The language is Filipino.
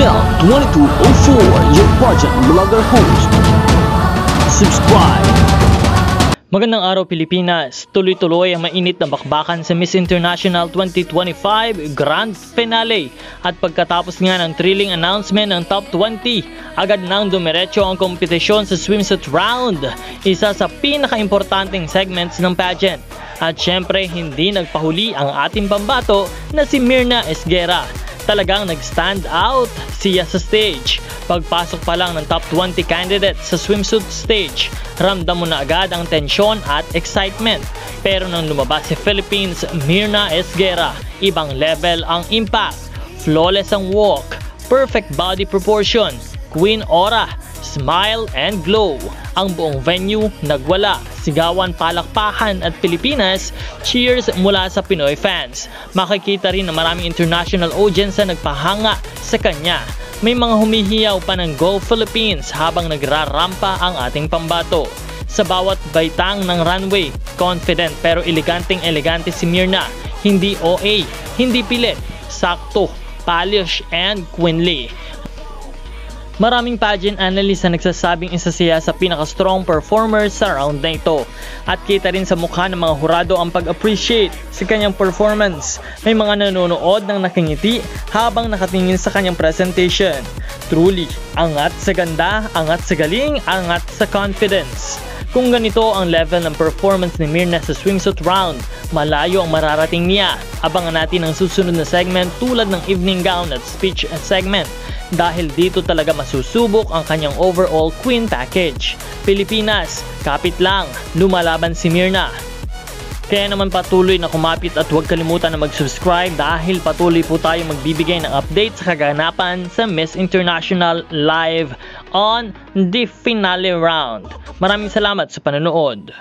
Mel 2204, your budget vlogger host. Subscribe. Magandang araw Pilipinas! Tuloy-tuloy ang mainit na bakbakan sa Miss International 2025 Grand Finale. At pagkatapos nga ng thrilling announcement ng top 20, agad nang dumiretso ang kompetisyon sa swimsuit round, isa sa pinaka-importanteng segments ng pageant. At syempre, hindi nagpahuli ang ating pambato na si Myrna Esguera. Talagang nag-stand out siya sa stage. Pagpasok pa lang ng top 20 candidates sa swimsuit stage, ramdam mo na agad ang tensyon at excitement. Pero nang lumabas si Philippines Myrna Esguera, ibang level ang impact. Flawless ang walk, perfect body proportion, queen aura, smile and glow. Ang buong venue nagwala, sigawan, palakpakan at Pilipinas, cheers mula sa Pinoy fans. Makikita rin na maraming international audience na nagpahanga sa kanya. May mga humihiyaw pa ng Go Philippines habang nagrarampa ang ating pambato. Sa bawat baitang ng runway, confident pero eleganteng-elegante si Myrna. Hindi OA, hindi pilit, sakto, polish and queenly. Maraming pageant analysts na nagsasabing isa siya sa pinaka-strong performers sa round na ito. At kita rin sa mukha ng mga hurado ang pag-appreciate sa kanyang performance. May mga nanonood ng nakangiti habang nakatingin sa kanyang presentation. Truly, angat sa ganda, angat sa galing, angat sa confidence. Kung ganito ang level ng performance ni Myrna sa swimsuit round, malayo ang mararating niya. Abangan natin ang susunod na segment tulad ng evening gown at speech segment. Dahil dito talaga masusubok ang kanyang overall queen package. Pilipinas, kapit lang, lumalaban si Myrna. Kaya naman patuloy na kumapit at huwag kalimutan na mag-subscribe dahil patuloy po tayo magbibigay ng update sa kaganapan sa Miss International live on the finale round. Maraming salamat sa panonood.